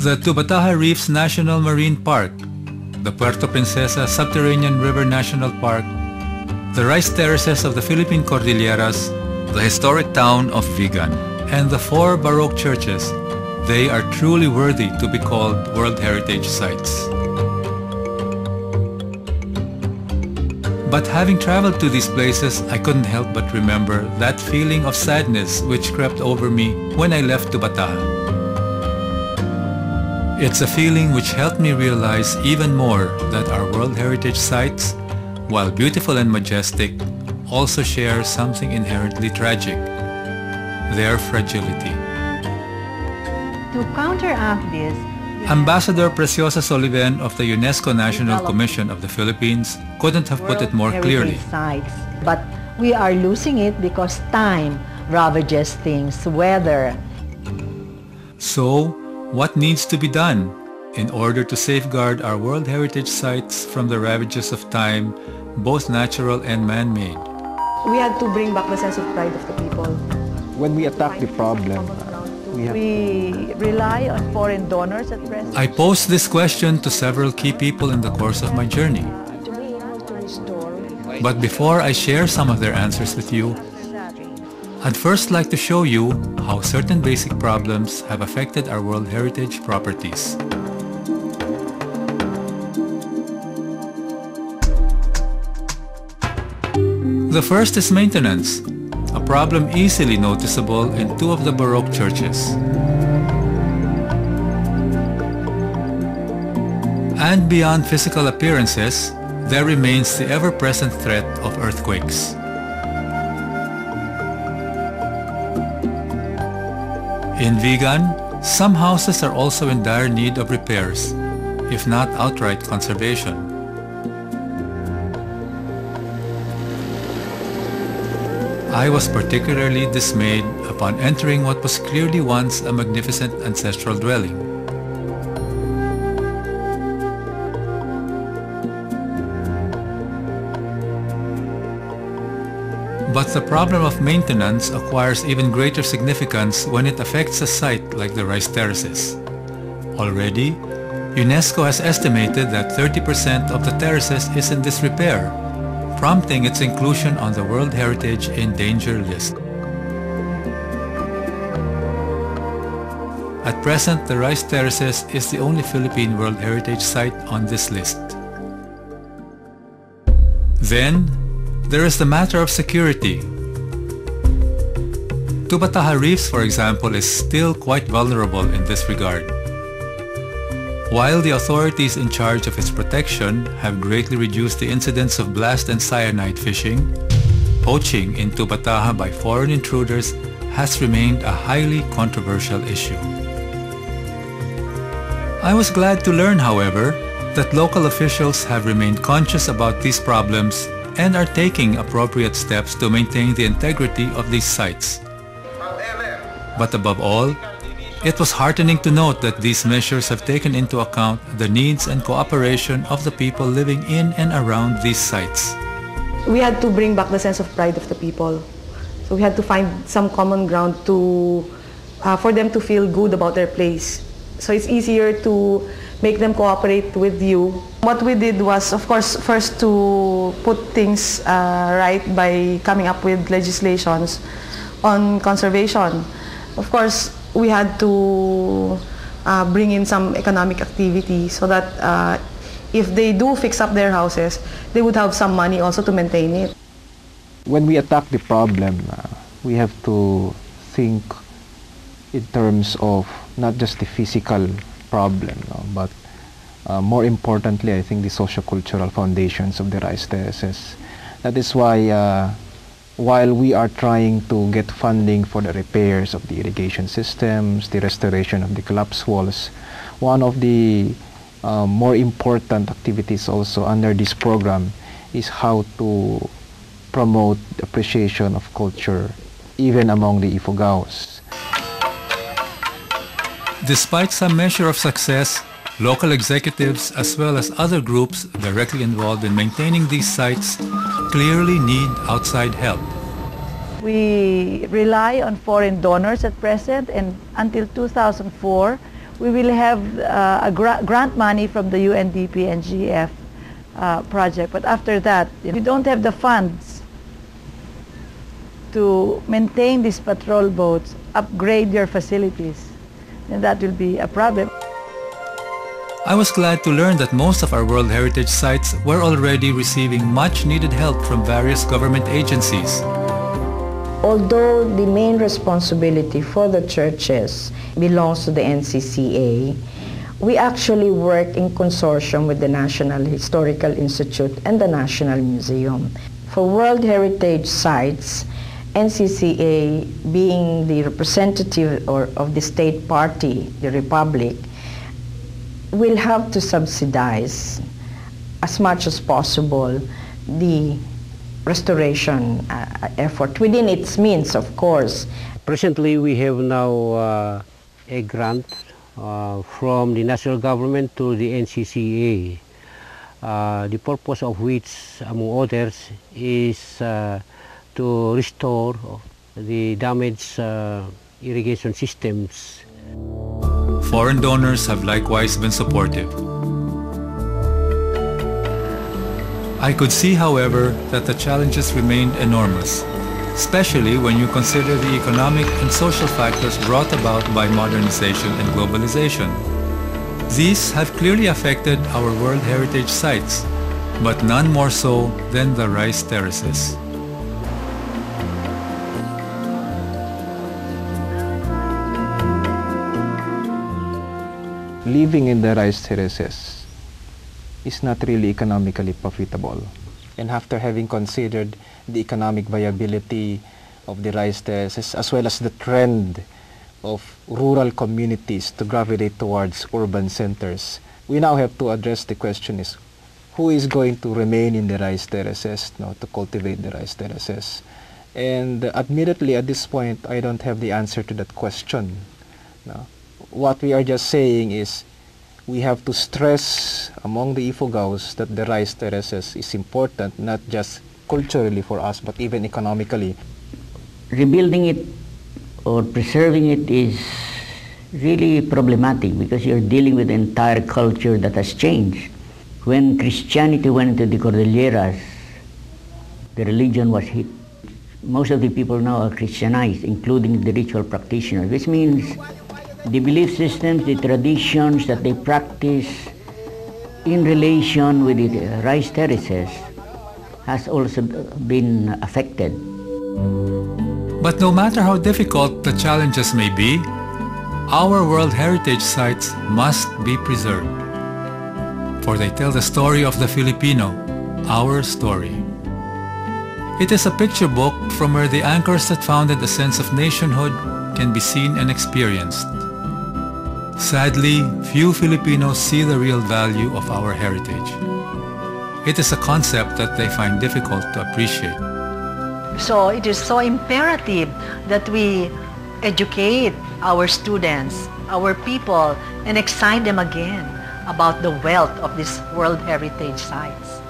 The Tubataha Reefs National Marine Park, the Puerto Princesa Subterranean River National Park, the rice terraces of the Philippine Cordilleras, the historic town of Vigan, and the 4 Baroque churches, they are truly worthy to be called World Heritage Sites. But having traveled to these places, I couldn't help but remember that feeling of sadness which crept over me when I left Tubataha. It's a feeling which helped me realize even more that our World Heritage Sites, while beautiful and majestic, also share something inherently tragic: their fragility. To counteract this, Ambassador Preciosa Soliven of the UNESCO National Commission of the Philippines couldn't have put it more clearly. Sites, but we are losing it because time ravages things, weather. So, what needs to be done in order to safeguard our World Heritage Sites from the ravages of time, both natural and man-made? We had to bring back the sense of pride of the people. When we attack the problem, we rely on foreign donors at present. I posed this question to several key people in the course of my journey. But before I share some of their answers with you, I'd first like to show you how certain basic problems have affected our World Heritage properties. The first is maintenance, a problem easily noticeable in 2 of the Baroque churches. And beyond physical appearances, there remains the ever-present threat of earthquakes. In Vigan, some houses are also in dire need of repairs, if not outright conservation. I was particularly dismayed upon entering what was clearly once a magnificent ancestral dwelling. But the problem of maintenance acquires even greater significance when it affects a site like the rice terraces. Already, UNESCO has estimated that 30% of the terraces is in disrepair, prompting its inclusion on the World Heritage in Danger list. At present, the rice terraces is the only Philippine World Heritage Site on this list. Then, there is the matter of security. Tubataha Reefs, for example, is still quite vulnerable in this regard. While the authorities in charge of its protection have greatly reduced the incidence of blast and cyanide fishing, poaching in Tubataha by foreign intruders has remained a highly controversial issue. I was glad to learn, however, that local officials have remained conscious about these problems and are taking appropriate steps to maintain the integrity of these sites. But above all, it was heartening to note that these measures have taken into account the needs and cooperation of the people living in and around these sites. We had to bring back the sense of pride of the people. So we had to find some common ground for them to feel good about their place. So it's easier to make them cooperate with you. What we did was, of course, first to put things right by coming up with legislations on conservation. Of course, we had to bring in some economic activity so that if they do fix up their houses, they would have some money also to maintain it. when we attack the problem, we have to think in terms of not just the physical problem, but more importantly, I think the socio-cultural foundations of the rice terraces. That is why while we are trying to get funding for the repairs of the irrigation systems, the restoration of the collapsed walls, one of the more important activities also under this program is how to promote the appreciation of culture even among the Ifogaos. Despite some measure of success, local executives as well as other groups directly involved in maintaining these sites clearly need outside help. We rely on foreign donors at present, and until 2004, we will have grant money from the UNDP and GF project. But after that, if you don't have the funds to maintain these patrol boats, upgrade your facilities, then that will be a problem. I was glad to learn that most of our World Heritage sites were already receiving much needed help from various government agencies. Although the main responsibility for the churches belongs to the NCCA, we actually work in consortium with the National Historical Institute and the National Museum. For World Heritage sites, NCCA, being the representative of the state party, the Republic, will have to subsidize as much as possible the restoration effort within its means, of course. Presently, we have now a grant from the national government to the NCCA, the purpose of which, among others, is to restore the damaged irrigation systems. Foreign donors have likewise been supportive. I could see, however, that the challenges remained enormous, especially when you consider the economic and social factors brought about by modernization and globalization. These have clearly affected our World Heritage sites, but none more so than the rice terraces. Living in the rice terraces is not really economically profitable. And after having considered the economic viability of the rice terraces as well as the trend of rural communities to gravitate towards urban centers, we now have to address the question is, who is going to remain in the rice terraces, to cultivate the rice terraces? And admittedly, at this point, I don't have the answer to that question. What we are just saying is we have to stress among the Ifugaos that the rice terraces is important, not just culturally for us, but even economically. Rebuilding it or preserving it is really problematic because you're dealing with an entire culture that has changed. When Christianity went into the Cordilleras, the religion was hit. Most of the people now are Christianized, including the ritual practitioners, which means the belief systems, the traditions that they practice in relation with the rice terraces has also been affected. But no matter how difficult the challenges may be, our World Heritage sites must be preserved. For they tell the story of the Filipino, our story. It is a picture book from where the anchors that founded a sense of nationhood can be seen and experienced. Sadly, few Filipinos see the real value of our heritage. It is a concept that they find difficult to appreciate. So it is so imperative that we educate our students, our people, and excite them again about the wealth of these World Heritage sites.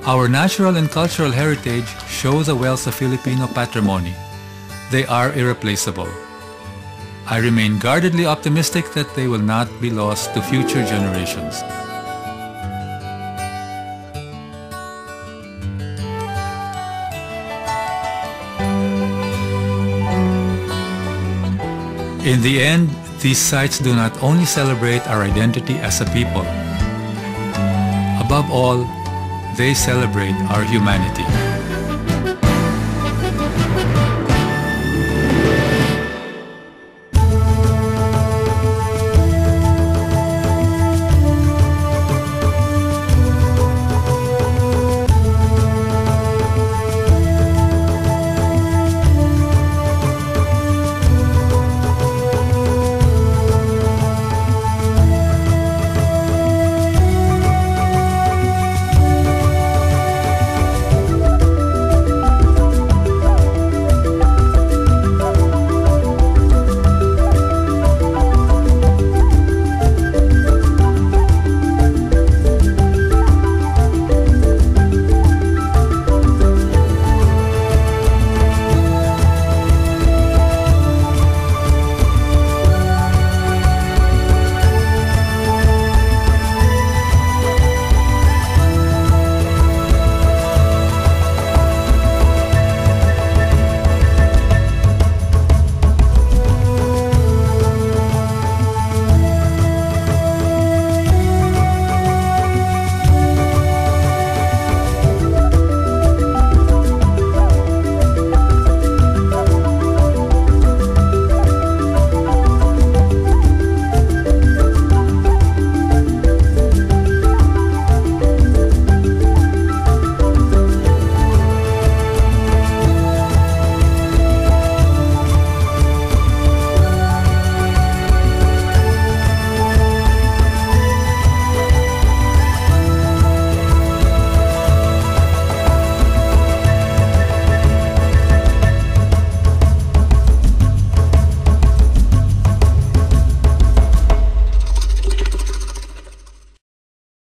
Our natural and cultural heritage show the wealth of Filipino patrimony. They are irreplaceable. I remain guardedly optimistic that they will not be lost to future generations. In the end, these sites do not only celebrate our identity as a people. Above all, they celebrate our humanity.